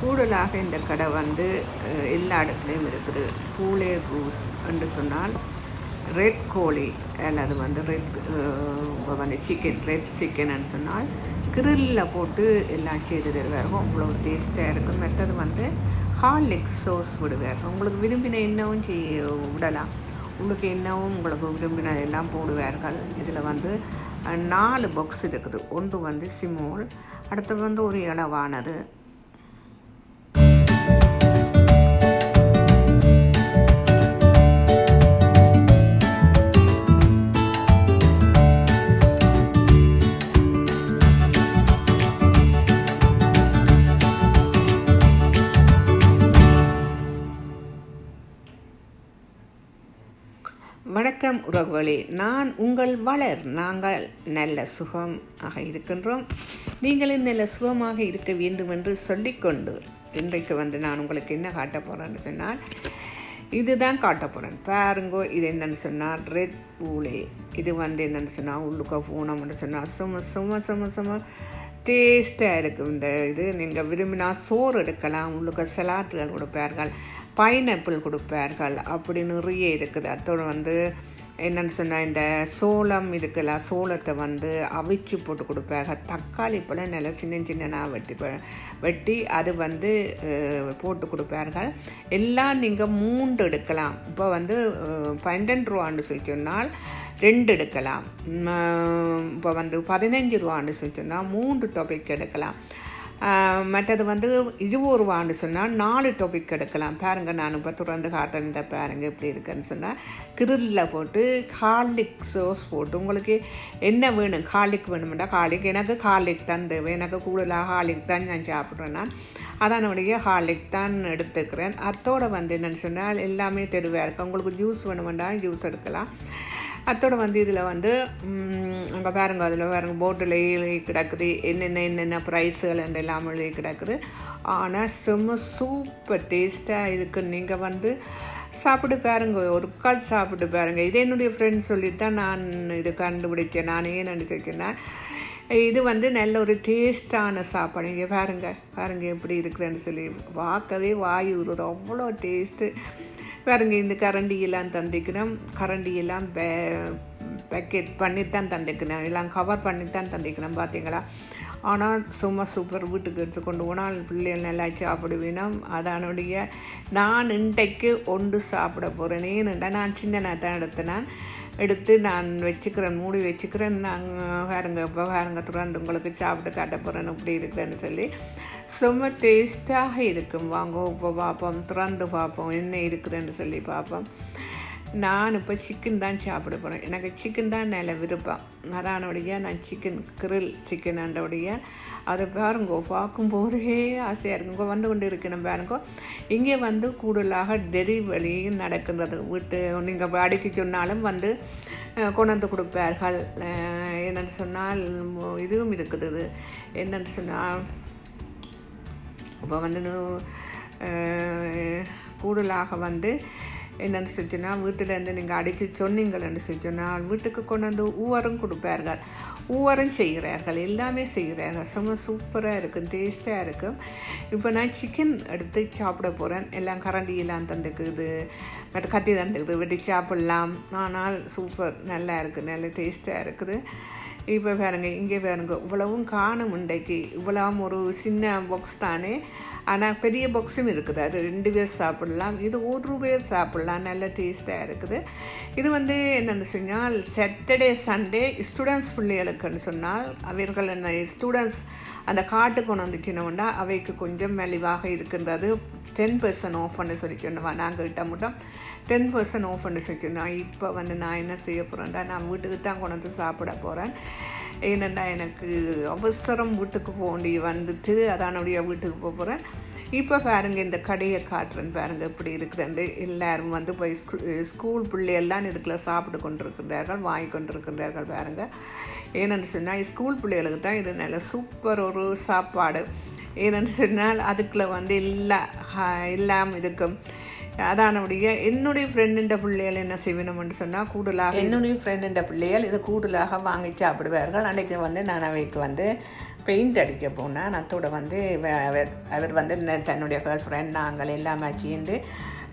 கூடுதலாக இந்த கடை வந்து எல்லா இடத்துலையும் இருக்குது. பூலே கூஸ் என்று சொன்னால் ரெட் கோழி அல்லது வந்து ரெட் சிக்கன் சொன்னால் கிரில்லில் போட்டு எல்லாம் செய்து தருவார்கள். அவ்வளோ டேஸ்ட்டாக இருக்கும். மற்றது வந்து ஹார்லிக்ஸ் சோஸ் விடுவார்கள். உங்களுக்கு விரும்பின எண்ணவும் விடலாம். உங்களுக்கு என்னவும் உங்களுக்கு விரும்பின எல்லாம் போடுவார்கள். இதில் வந்து 4 பாக்ஸ் இருக்குது. ஒன்று வந்து சிமோல், அடுத்தது வந்து ஒரு இளவானது. வணக்கம் உறவுகளே, நான் உங்கள் வளர். நாங்கள் நல்ல சுகமாக இருக்கின்றோம். நீங்களும் நல்ல சுகமாக இருக்க வேண்டும் என்று சொல்லிக்கொண்டு இன்றைக்கு வந்து நான் உங்களுக்கு என்ன காட்ட போகிறேன்னு சொன்னால் இதுதான் காட்ட போகிறேன். பாருங்கோ, இது என்னென்னு சொன்னால் ரெட் பூலே. இது வந்து என்னென்னு சொன்னால் உள்ளுக்க பூனம்னு சொன்னால் சும்மா டேஸ்ட்டாக இருக்கும். இந்த இது நீங்கள் விரும்பினா சோறு எடுக்கலாம். உள்ளுக்க சலாட்டுகள் கொடுப்பார்கள், பைனாப்பிள் கொடுப்பார்கள், அப்படி நிறைய இருக்குது. அதோடு வந்து என்னென்னு சொன்னால் இந்த சோளம் இருக்குல்ல, சோளத்தை வந்து அவிச்சு போட்டு கொடுப்பாங்க. தக்காளி பழம் நல்லா சின்னனாக வெட்டி அது வந்து போட்டு கொடுப்பார்கள். எல்லாம் நீங்கள் 3 எடுக்கலாம். இப்போ வந்து 12 ரூபான்னு சொல்லி சொன்னால் 2 எடுக்கலாம். இப்போ வந்து 15 ரூபான்னு சொல்லி சொன்னால் 3 டாபிக் எடுக்கலாம். மற்றது வந்து 20 ரூபான்னு சொன்னால் 4 டாபிக் எடுக்கலாம். பாருங்கள், நான் இப்போ தொடர்ந்து காட்டுறேன். இந்த பாருங்கள் எப்படி இருக்குன்னு சொன்னால் கிரில்லில் போட்டு கார்லிக் சோஸ் போட்டு உங்களுக்கு என்ன வேணும். கார்லிக் வேணுமெண்டா கார்லிக். எனக்கு கார்லிக் தான் தேவை. எனக்கு கூடுதலாக கார்லிக் தான் நான் சாப்பிட்றேன். நான் அதனுடைய கார்லிக் தான் எடுத்துக்கிறேன். அதோடு வந்து என்னென்னு சொன்னால் எல்லாமே தெளிவாக இருக்கும். உங்களுக்கு ஜூஸ் வேணுமெண்டா ஜூஸ் எடுக்கலாம். அதோடு வந்து இதில் வந்து அங்கே பாருங்க, அதில் பாருங்க போட்டில் எழுதி கிடக்குது என்னென்ன ப்ரைஸுகள் எல்லாம் எழுதி கிடக்குது. ஆனால் செம்ம சூப்பர் டேஸ்ட்டாக இருக்குது. நீங்கள் வந்து சாப்பிட்டு பாருங்க, ஒரு கால் சாப்பிட்டு பாருங்கள். இது என்னுடைய ஃப்ரெண்ட்ஸ் சொல்லித்தான் நான் இது கண்டுபிடிச்சேன். நான் ஏன் நினச்சிச்சேன்னா இது வந்து நல்ல ஒரு டேஸ்ட்டான சாப்பாடு. இங்கே பாருங்கள் எப்படி இருக்குதுன்னு சொல்லி பார்க்கவே வாய் ஊறுது. அவ்வளோ டேஸ்ட்டு. பாருங்க, இந்த கரண்டியெல்லாம் தந்திக்கணும். கரண்டியெல்லாம் பேக்கெட் பண்ணித்தான் தந்திக்கணும். எல்லாம் கவர் பண்ணித்தான் தந்திக்கணும். பார்த்தீங்களா? ஆனால் சும்மா சூப்பர். வீட்டுக்கு எடுத்துக்கொண்டு போனால் பிள்ளைகள் நல்லா சாப்பிடுவேணும். அதனுடைய நான் இன்றைக்கு ஒன்று சாப்பிட போகிறேன். ஏன்னுட்டா நான் சின்ன தான் எடுத்து நான் வச்சுக்கிறேன், மூடி வச்சுக்கிறேன். நாங்கள் பாருங்க துறந்து உங்களுக்கு சாப்பிட்டு காட்ட போகிறேன் இப்படி இருக்குதுன்னு சொல்லி. செம்ம டேஸ்ட்டாக இருக்கும். வாங்க இப்போ பார்ப்போம், திறந்து பார்ப்போம் என்ன இருக்குதுன்னு சொல்லி பார்ப்போம். நான் இப்போ சிக்கன் தான் சாப்பிட போகிறேன். எனக்கு சிக்கன் தான் நல்ல விருப்பம். அதனுடைய நான் கிரில் சிக்கனுடைய அதை பாருங்கோ, பார்க்கும்போதே ஆசையாக இருக்குங்க. வந்து கொண்டு இருக்கணும் பாருங்கோ. இங்கே வந்து கூடுதலாக டெலிவரி நடக்கின்றது. வீட்டு நீங்கள் அடித்து சொன்னாலும் வந்து கொண்டு வந்து கொடுப்பார்கள். என்னென்னு சொன்னால் இதுவும் இருக்குது. என்னென்னு சொன்னால் இப்போ வந்து கூடுதலாக வந்து என்னென்னு சொல்லிச்சுன்னா வீட்டிலேருந்து நீங்கள் அடித்து சொன்னீங்கள்னு சொல்லிச்சோன்னால் வீட்டுக்கு கொண்டு வந்து ஊவரும் கொடுப்பார்கள். ஊவரும் செய்கிறார்கள், எல்லாமே செய்கிறார்கள். செம்ம சூப்பராக இருக்கும், டேஸ்ட்டாக இருக்கும். இப்போ நான் சிக்கன் எடுத்து சாப்பிட போகிறேன். எல்லாம் கரண்டியெல்லாம் தந்துக்குது, மற்ற கத்தி தந்துக்குது, வெட்டி சாப்பிட்லாம். ஆனால் சூப்பர், நல்லா இருக்குது, நல்ல டேஸ்ட்டாக இருக்குது. இப்போ பாருங்கள், இங்கே பாருங்க, இவ்வளவும் காணும் இன்றைக்கு. இவ்வளவும் ஒரு சின்ன பாக்ஸ் தானே, ஆனால் பெரிய பாக்ஸும் இருக்குது. அது 2 பேர் சாப்பிட்லாம், இது 1 பேர் சாப்பிட்லாம். நல்ல டேஸ்ட்டாக இருக்குது. இது வந்து என்னென்னு சொன்னால் சாட்டர்டே சண்டே ஸ்டூடெண்ட்ஸ் பிள்ளைகளுக்குன்னு சொன்னால் அவர்கள் என்ன ஸ்டூடெண்ட்ஸ் அந்த காட்டுக்கு கொண்டு வந்துச்சுன்னா அவைக்கு கொஞ்சம் மலிவாக இருக்கின்றது. 10% ஆஃப்னு சொல்லி சொன்னவா. நாங்கள் கிட்ட மட்டும் 10% ஆஃப்னு சொல்லி சொன்னோம். இப்போ வந்து நான் என்ன செய்ய போகிறேன்டா, நான் வீட்டுக்கு தான் கொண்டு வந்து சாப்பிட போகிறேன். ஏனெண்டா எனக்கு அவசரம் வீட்டுக்கு போண்டி வந்துட்டு அதனுடைய வீட்டுக்கு போகிறேன். இப்போ பாருங்கள், இந்த கடையை காட்டுறேன்னு பாருங்கள் எப்படி இருக்குதுண்டு. எல்லோரும் வந்து போய் ஸ்கூல் பிள்ளையெல்லாம் இதுக்குள்ள சாப்பிட்டு கொண்டிருக்கின்றார்கள், வாங்கி கொண்டிருக்கின்றார்கள். பாருங்கள், ஏனென்று சொன்னால் ஸ்கூல் பிள்ளைகளுக்கு தான் இது நல்ல சூப்பர் ஒரு சாப்பாடு. ஏனென்று சொன்னால் அதுக்குள்ளே வந்து எல்லாம் இருக்கும். அதானுடைய என்னுடைய ஃப்ரெண்டுன்ற பிள்ளைகள் என்ன செய்யணும்னு சொன்னால் கூடுதலாக என்னுடைய ஃப்ரெண்டுன்ற பிள்ளைகள் இது கூடுதலாக வாங்கி சாப்பிடுவார்கள். அன்றைக்கு வந்து நான் அவைக்கு வந்து பெயிண்ட் அடிக்க போனால் அத்தோட வந்து அவர் வந்து தன்னுடைய கேர்ள் ஃப்ரெண்ட் நாங்கள் எல்லாமே சேர்ந்து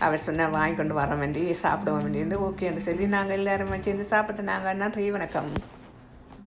அவர் சொன்னால் வாங்கி கொண்டு வர வேண்டி சாப்பிட வேண்டியிருந்து ஓகேன்னு சொல்லி நாங்கள் எல்லோரும் சேர்ந்து சாப்பிட்டு நாங்கள் நன்றி வணக்கம்.